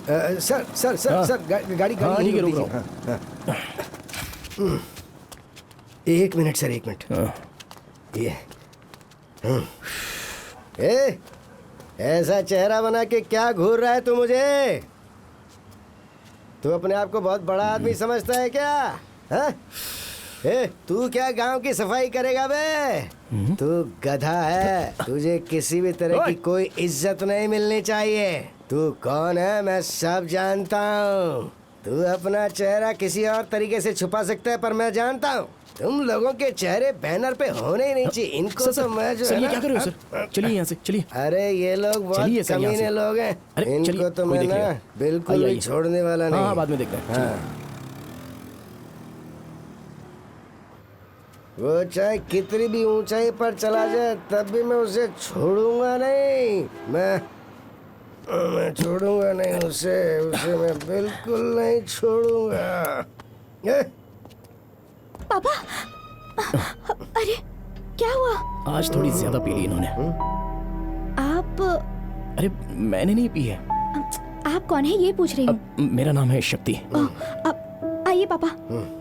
Sir sir sir हाँ। Sir गाड़ी हाँ, गाड़ी ठीक है, यहीं रुक रोक रहा दीजिए। हाँ। एक मिनट सर, एक मिनट। ये ए, ऐसा चेहरा बना के क्या घूर रहा है तू मुझे? तू अपने आप को बहुत बड़ा आदमी समझता है क्या? हाँ? तू क्या गांव की सफाई करेगा बे? तू गधा है, तुझे किसी भी तरह की कोई इज्जत नहीं मिलनी चाहिए। तू कौन है मैं सब जानता हूँ। तू अपना चेहरा किसी और तरीके से छुपा सकता है, पर मैं जानता हूँ तुम लोगों के चेहरे बैनर पे होने ही नहीं चाहिए। इनको तो मैं जो है ये ना, क्या कर रहे हो सर? चलिए यहाँ से, चलिए। अरे ये लोग बहुत चलिए सर, यहाँ कमीने से। लोग हैं। अरे, इनको चलिए, तो कोई मैं देख ना लेगा। बिल्कुल आइए, भी आइए। छोड़ने वाला नहीं। हाँ, बाद में देखते हैं। हाँ। वो चाहे कितनी भी ऊंचाई पर चला जाए तब भी मैं उसे छोड़ूंगा नहीं। मैं छोड़ूंगा नहीं उसे मैं बिल्कुल नहीं छोड़ूंगा। पापा, अरे क्या हुआ? आज थोड़ी ज्यादा पी ली इन्होंने। आप अरे मैंने नहीं पी है। आप कौन है ये पूछ रही हूँ। मेरा नाम है शक्ति। अब आइए पापा।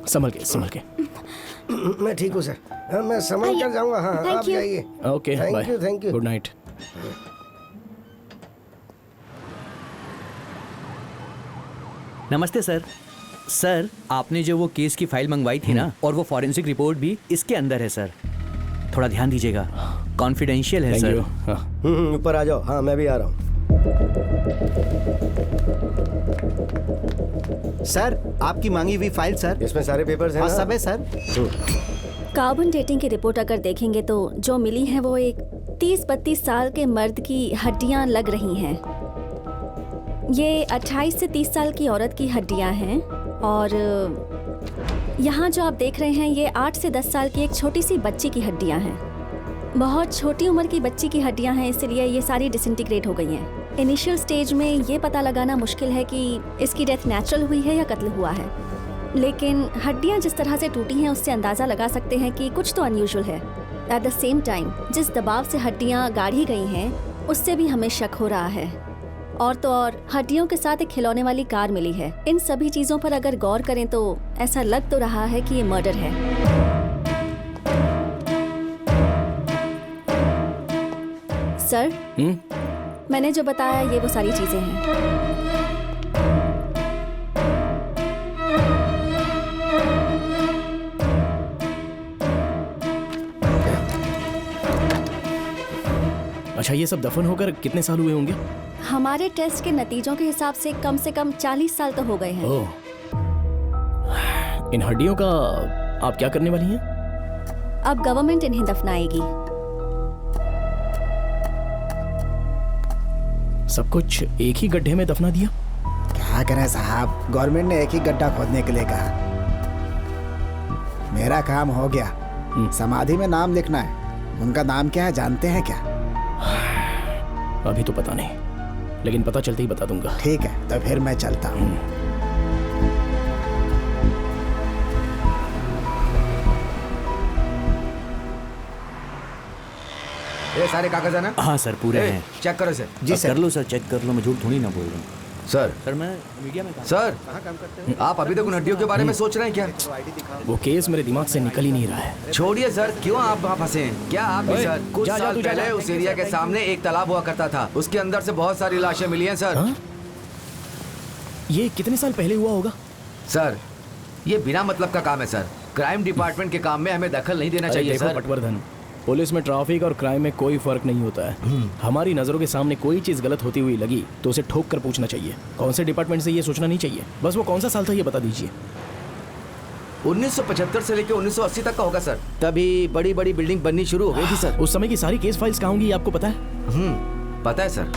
संभल के, संभल के। मैं ठीक हूँ सर, मैं संभल कर जाऊंगा। हाँ, Thank आप you. जाइए। Okay, bye. Thank you. Good night. नमस्ते सर। सर, आपने जो वो केस की फाइल मंगवाई थी ना, और वो फॉरेंसिक रिपोर्ट भी इसके अंदर है सर। थोड़ा ध्यान दीजिएगा, कॉन्फिडेंशियल है थैंक सर। यू। ऊपर आ जाओ। हाँ, मैं भी आ रहा हूँ। सर, आपकी मांगी हुई फाइल सर। इसमें सारे पेपर्स हैं हाँ, ना? सब है सर। कार्बन डेटिंग की रिपोर्ट अगर देखेंगे तो जो मिली है वो एक 30-32 साल के मर्द की हड्डियां लग रही हैं। ये 28 से 30 साल की औरत की हड्डियां हैं, और यहाँ जो आप देख रहे हैं ये 8 से 10 साल की एक छोटी सी बच्ची की हड्डियां हैं। बहुत छोटी उम्र की बच्ची की हड्डियां हैं, इसलिए ये सारी डिसइंटीग्रेट हो गई हैं। इनिशियल स्टेज में ये पता लगाना मुश्किल है कि इसकी डेथ नेचुरल हुई है या कत्ल हुआ है, लेकिन हड्डियां जिस तरह से टूटी हैं उससे अंदाज़ा लगा सकते हैं कि कुछ तो अनयूजुअल है। एट द सेम टाइम जिस दबाव से हड्डियां गाढ़ी गई हैं उससे भी हमें शक हो रहा है। और तो और हड्डियों के साथ एक खिलौने वाली कार मिली है। इन सभी चीज़ों पर अगर गौर करें तो ऐसा लग तो रहा है कि ये मर्डर है। सर, मैंने जो बताया ये वो सारी चीज़ें हैं। अच्छा, ये सब दफन होकर कितने साल हुए होंगे? हमारे टेस्ट के नतीजों के हिसाब से कम 40 साल तो हो गए हैं। ओह, इन हड्डियों का आप क्या करने वाली हैं? अब गवर्नमेंट इन्हें दफनाएगी। सब कुछ एक ही गड्ढे में दफना दिया? क्या करें साहब, गवर्नमेंट ने एक ही गड्ढा खोदने के लिए कहा। मेरा काम हो गया। समाधि में नाम लिखना है। उनका नाम क्या है जानते हैं क्या? अभी तो पता नहीं, लेकिन पता चलते ही बता दूंगा। ठीक है, तो फिर मैं चलता हूँ। ये सारे कागज है ना? हाँ सर, पूरे हैं। चेक करो सर। जी सर। कर लो सर, चेक कर लो, मैं झूठ थोड़ी ना बोल रहा हूँ। सर, मैं मीडिया में सर, आप अभी तक उन हड्डियों के बारे में सोच रहे हैं क्या? वो केस मेरे दिमाग से निकल ही नहीं रहा है। छोड़िए सर, क्यों आप वहाँ फंसे हैं? क्या आप भी सर? कुछ जा, साल तू जा, पहले जा। उस एरिया के सामने एक तालाब हुआ करता था। उसके अंदर से बहुत सारी लाशें मिली हैं सर। हाँ? ये कितने साल पहले हुआ होगा? सर, ये बिना मतलब का काम है सर। क्राइम डिपार्टमेंट के काम में हमें दखल नहीं देना चाहिए देखो सर। पटवर्धन, पुलिस में ट्रैफिक और क्राइम में कोई फर्क नहीं होता है। हमारी नजरों के सामने कोई चीज गलत होती हुई लगी तो उसे ठोक कर पूछना चाहिए। कौन से डिपार्टमेंट से ये सोचना नहीं चाहिए। बस वो कौन सा साल था ये बता दीजिए। 1975 से लेकर 1980 तक का होगा सर। तभी बड़ी बड़ी बिल्डिंग बननी शुरू हो गई थी सर। उस समय की सारी केस फाइल्स कहाँ होंगी आपको पता है? पता है सर।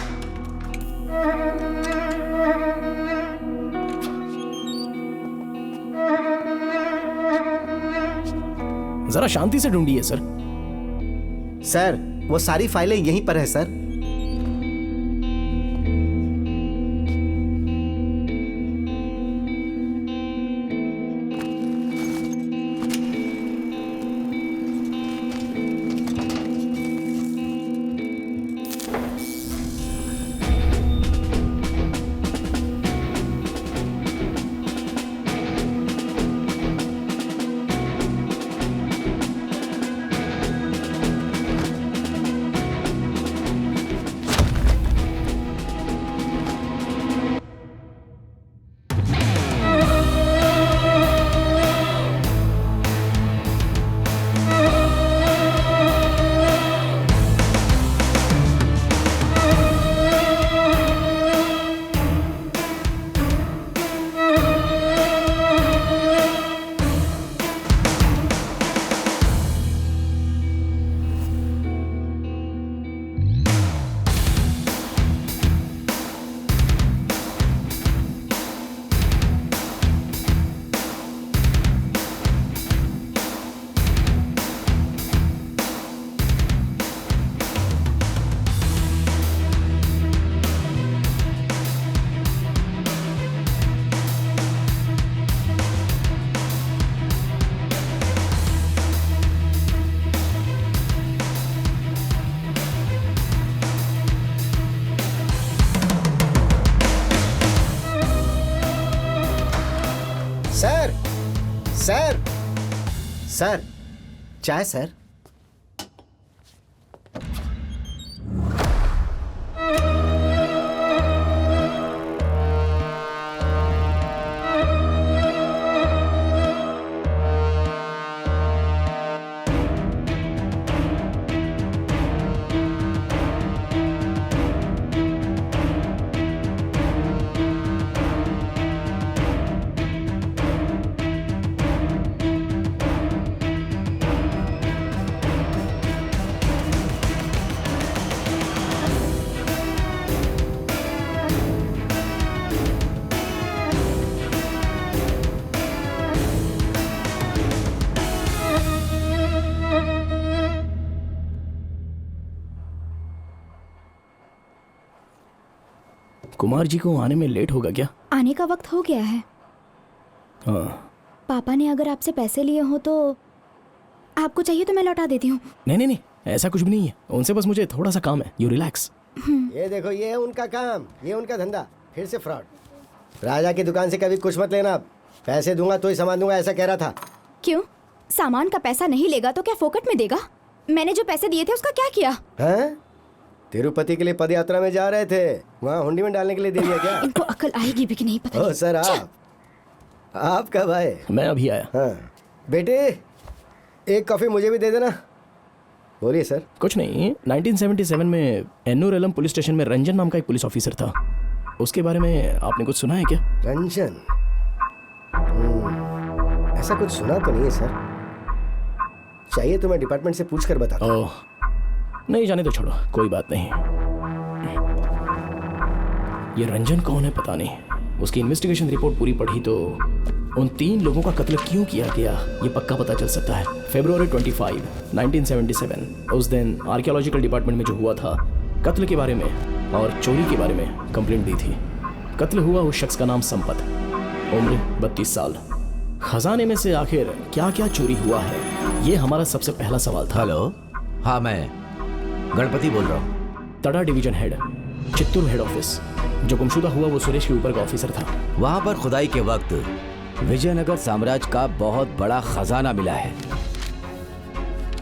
जरा शांति से ढूंढिए सर। सर, वो सारी फाइलें यहीं पर है सर। सर, सर, चाय सर। कुमार जी को आने में लेट होगा क्या? आने का वक्त हो गया है। हाँ। पापा ने अगर आपसे पैसे लिए हो तो आपको चाहिए तो मैं लौटा देती हूँ। नहीं नहीं नहीं, ऐसा कुछ भी नहीं है। उनसे बस मुझे थोड़ा सा काम है। You relax. ये देखो, ये है उनका काम, ये उनका धंधा। फिर से फ्रॉड। राजा की दुकान से कभी कुछ मत लेना। पैसे दूंगा तो ही सामान दूंगा, ऐसा कह रहा था। क्यों? सामान का पैसा नहीं लेगा तो क्या फोकट में देगा? मैंने जो पैसे दिए थे उसका क्या किया? हैं? तिरुपति के लिए पद यात्रा में जा रहे थे, वहाँ हुंडी में डालने के लिए दे दिया क्या? इनको अकल आएगी भी कि नहीं पता ओ नहीं। सर, आप कब आए? मैं अभी आया। हाँ बेटे, एक कॉफी मुझे भी दे देना। बोलिए सर। कुछ नहीं, 1977 में एन्नूरेलम पुलिस स्टेशन में रंजन नाम का एक पुलिस ऑफिसर था। उसके बारे में आपने कुछ सुना है क्या? रंजन? ऐसा कुछ सुना तो नहीं है सर। चाहिए तो मैं डिपार्टमेंट से पूछ कर बताता हूँ। ओह नहीं, जाने तो छोड़ो, कोई बात नहीं। ये रंजन कौन है पता नहीं। उसकी इन्वेस्टिगेशन रिपोर्ट पूरी पढ़ी तो उन 3 लोगों का कत्ल क्यों किया गया ये पक्का पता चल सकता है। फरवरी 25, 1977 उस दिन आर्कियोलॉजिकल डिपार्टमेंट में जो हुआ था, कत्ल के बारे में और चोरी के बारे में कंप्लेंट दी थी। कत्ल हुआ उस शख्स का नाम संपत, उम्र 32 साल। खजाने में से आखिर क्या क्या चोरी हुआ है, ये हमारा सबसे पहला सवाल था। हेलो, हाँ मैं गणपति बोल रहा हूँ। तड़ा division head, Chittoor head office. जो गुमशुदा हुआ वो सुरेश के ऊपर का ऑफिसर था। वहाँ पर खुदाई के वक्त विजयनगर साम्राज्य का बहुत बड़ा खजाना मिला है।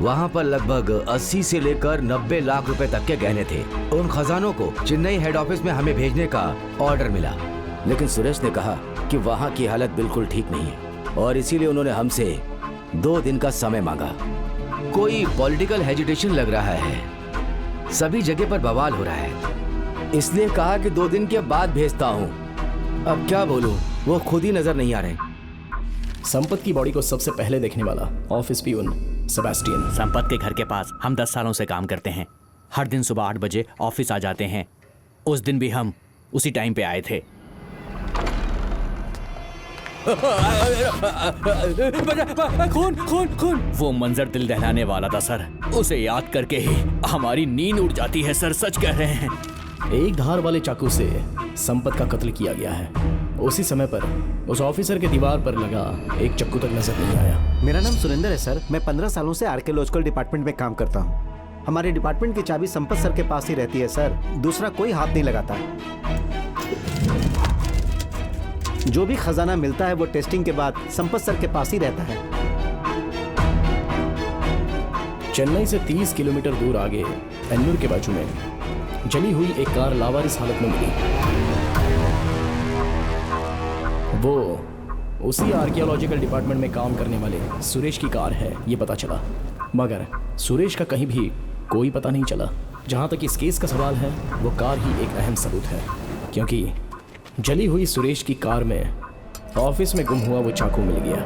वहाँ पर लगभग 80 से लेकर 90 लाख रुपए तक के गहने थे। उन खजानों को चेन्नई हेड ऑफिस में हमें भेजने का ऑर्डर मिला, लेकिन सुरेश ने कहा कि वहाँ की हालत बिल्कुल ठीक नहीं है और इसीलिए उन्होंने हमसे 2 दिन का समय मांगा। कोई पॉलिटिकल हेजिटेशन लग रहा है, सभी जगह पर बवाल हो रहा है, इसलिए कहा कि 2 दिन के बाद भेजता हूँ। अब क्या बोलूं, वो खुद ही नजर नहीं आ रहे। संपत की बॉडी को सबसे पहले देखने वाला ऑफिस पियून सेबेस्टियन। संपत के घर के पास हम 10 सालों से काम करते हैं। हर दिन सुबह 8 बजे ऑफिस आ जाते हैं। उस दिन भी हम उसी टाइम पे आए थे। खून खून खून, वो मंजर दिल दहलाने वाला था सर। उसे याद करके ही हमारी नींद उड़ जाती है सर, सच कह रहे हैं। एक धार वाले चाकू से संपत का कत्ल किया गया है। उसी समय पर उस ऑफिसर के दीवार पर लगा एक चक्कू तक नजर नहीं आया। मेरा नाम सुरेंद्र है सर। मैं 15 सालों से आर्कियोलॉजिकल डिपार्टमेंट में काम करता हूँ। हमारे डिपार्टमेंट की चाबी संपत सर के पास ही रहती है सर, दूसरा कोई हाथ नहीं लगाता। जो भी खजाना मिलता है वो टेस्टिंग के बाद संपत सर के पास ही रहता है। चेन्नई से 30 किलोमीटर दूर आगे एन्नूर के बाजू में जली हुई एक कार लावारिस हालत में मिली। वो उसी आर्कियोलॉजिकल डिपार्टमेंट में काम करने वाले सुरेश की कार है, ये पता चला। मगर सुरेश का कहीं भी कोई पता नहीं चला। जहां तक इस केस का सवाल है, वो कार ही एक अहम सबूत है, क्योंकि जली हुई सुरेश की कार में ऑफिस में गुम हुआ वो चाकू मिल गया।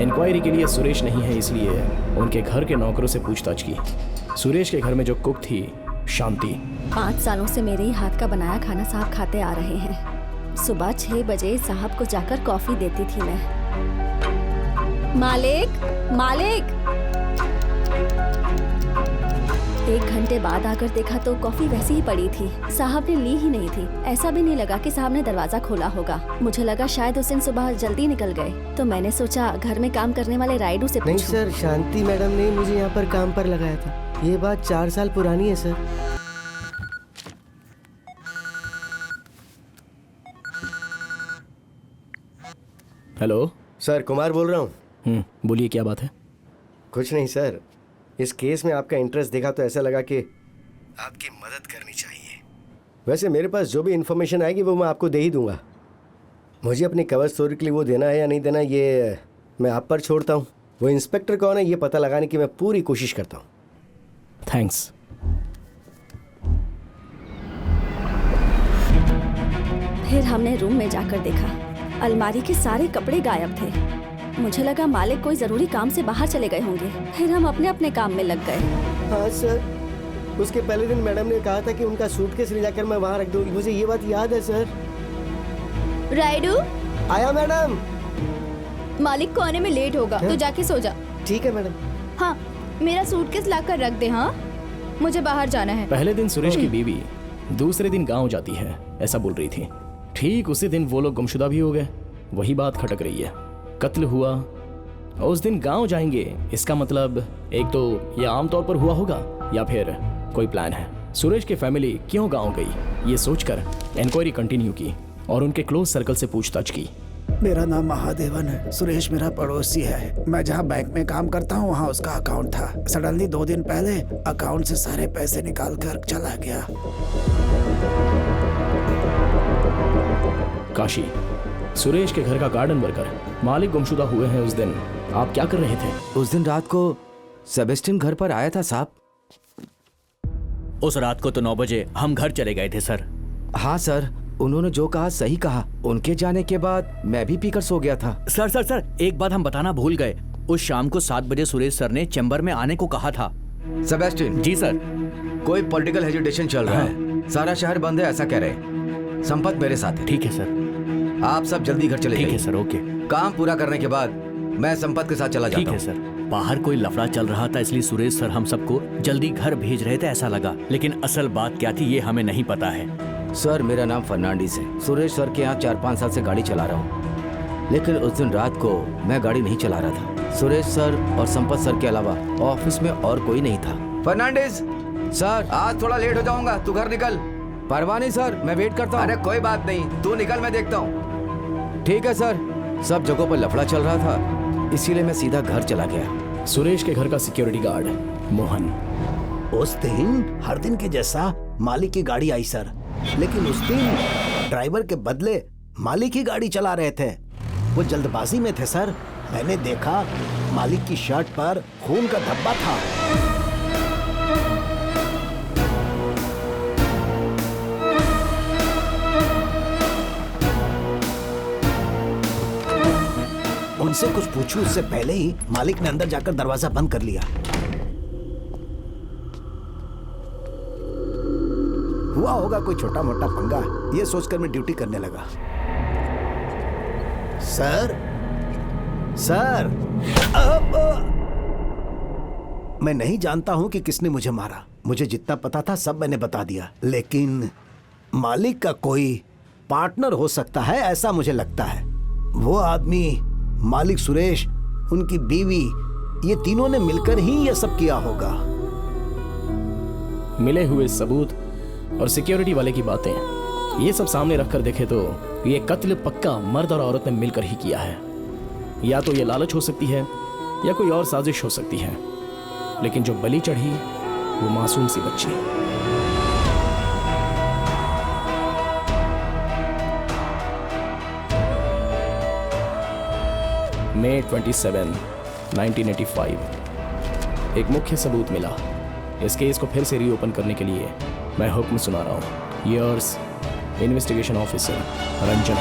इंक्वायरी के लिए सुरेश नहीं है, इसलिए उनके घर के नौकरों से पूछताछ की। सुरेश के घर में जो कुक थी शांति, 5 सालों से मेरे ही हाथ का बनाया खाना साहब खाते आ रहे हैं। सुबह 6 बजे साहब को जाकर कॉफी देती थी मैं। मालिक, मालिक। 1 घंटे बाद आकर देखा तो कॉफी वैसी ही पड़ी थी। साहब ने ली ही नहीं थी। ऐसा भी नहीं लगा कि साहब ने दरवाजा खोला होगा। मुझे लगा शायद उस दिन सुबह जल्दी निकल गए, तो मैंने सोचा घर में काम करने वाले राइडू से नहीं पूछूं। सर, शांति मैडम ने मुझे यहाँ पर काम पर लगाया था। ये बात 4 साल पुरानी है सर। हेलो सर, कुमार बोल रहा हूँ। बोलिए क्या बात है? कुछ नहीं सर, इस केस में आपका इंटरेस्ट देखा तो ऐसा लगा कि आपकी मदद करनी चाहिए। वैसे मेरे पास जो भी इन्फॉर्मेशन आएगी वो मैं आपको दे ही दूंगा। मुझे अपनी कवर स्टोरी के लिए वो देना है या नहीं देना ये मैं आप पर छोड़ता हूँ। वो इंस्पेक्टर कौन है ये पता लगाने की मैं पूरी कोशिश करता हूँ। थैंक्स। फिर हमने रूम में जाकर देखा, अलमारी के सारे कपड़े गायब थे। मुझे लगा मालिक कोई जरूरी काम से बाहर चले गए होंगे। फिर हम अपने अपने काम में लग गए। हाँ सर, उसके पहले दिन मैडम ने कहा था कि उनका सूटकेस ले जाकर मैं वहाँ रख दूंगी। मुझे ये बात याद है सर। राइडू, आया मैडम। मालिक को आने में लेट होगा, तो जाके सो जा। ठीक है मैडम। हाँ, मेरा सूटकेस लाकर रख दे। हाँ, मुझे बाहर जाना है। पहले दिन सुरेश की बीवी दूसरे दिन गांव जाती है ऐसा बोल रही थी। ठीक उसी दिन वो लोग गुमशुदा भी हो गए। वही बात खटक रही है। कत्ल हुआ उस दिन गांव जाएंगे, इसका मतलब एक तो ये आमतौर पर हुआ होगा या फिर कोई प्लान है। सुरेश की फैमिली क्यों गांव गई ये सोचकर इंक्वायरी कंटिन्यू की और उनके क्लोज सर्कल से पूछताछ की। मेरा नाम महादेवन है। सुरेश मेरा पड़ोसी है। मैं जहाँ बैंक में काम करता हूँ वहाँ उसका अकाउंट था। सडनली 2 दिन पहले अकाउंट से सारे पैसे निकाल कर चला गया। काशी, सुरेश के घर का गार्डन वर्कर मालिक गुमशुदा हुए हैं। उस दिन आप क्या कर रहे थे? उस दिन रात को सेबेस्टियन घर पर आया था साहब। उस रात को तो 9 बजे हम घर चले गए थे सर। हाँ सर, उन्होंने जो कहा सही कहा। उनके जाने के बाद मैं भी पीकर सो गया था। सर, एक बात हम बताना भूल गए। उस शाम को 7 बजे सुरेश सर ने चैम्बर में आने को कहा था। सेबेस्टियन जी सर। कोई पॉलिटिकल हेजिटेशन चल रहा है। सारा शहर बंद है ऐसा कह रहे। संपत मेरे साथ है। ठीक है सर। आप सब जल्दी घर चले ठीक जाइए। है सर। ओके। काम पूरा करने के बाद मैं संपत के साथ चला ठीक जाता है हूँ। सर। बाहर कोई लफड़ा चल रहा था इसलिए सुरेश सर हम सबको जल्दी घर भेज रहे थे ऐसा लगा, लेकिन असल बात क्या थी ये हमें नहीं पता है। सर मेरा नाम फर्नांडिस है। सुरेश सर के यहाँ 4-5 साल से गाड़ी चला रहा हूँ, लेकिन उस दिन रात को मैं गाड़ी नहीं चला रहा था। सुरेश सर और संपत सर के अलावा ऑफिस में और कोई नहीं था। फर्नांडिस सर, आज थोड़ा लेट हो जाऊंगा, तू घर निकल। परवाह नहीं सर, मैं वेट करता हूँ। अरे कोई बात नहीं, तू निकल, मैं देखता हूँ। ठीक है सर। सब जगहों पर लफड़ा चल रहा था इसीलिए मैं सीधा घर चला गया। सुरेश के घर का सिक्योरिटी गार्ड मोहन। उस दिन हर दिन के जैसा मालिक की गाड़ी आई सर, लेकिन उस दिन ड्राइवर के बदले मालिक ही गाड़ी चला रहे थे। वो जल्दबाजी में थे सर। मैंने देखा मालिक की शर्ट पर खून का धब्बा था। उनसे कुछ पूछूं उससे पहले ही मालिक ने अंदर जाकर दरवाजा बंद कर लिया। हुआ होगा कोई छोटा मोटा पंगा, ये सोचकर मैं ड्यूटी करने लगा। सर, मैं नहीं जानता हूं कि किसने मुझे मारा। मुझे जितना पता था सब मैंने बता दिया, लेकिन मालिक का कोई पार्टनर हो सकता है ऐसा मुझे लगता है। वो आदमी, मालिक सुरेश, उनकी बीवी, ये तीनों ने मिलकर ही यह सब किया होगा। मिले हुए सबूत और सिक्योरिटी वाले की बातें, ये सब सामने रखकर देखे तो ये कत्ल पक्का मर्द और औरत ने मिलकर ही किया है। या तो ये लालच हो सकती है या कोई और साजिश हो सकती है, लेकिन जो बलि चढ़ी वो मासूम सी बच्ची। मई 27, 1985 एक मुख्य सबूत मिला। इस केस को फिर से रीओपन करने के लिए मैं हुक्म सुना रहा हूँ। Yours investigation officer Ranjan.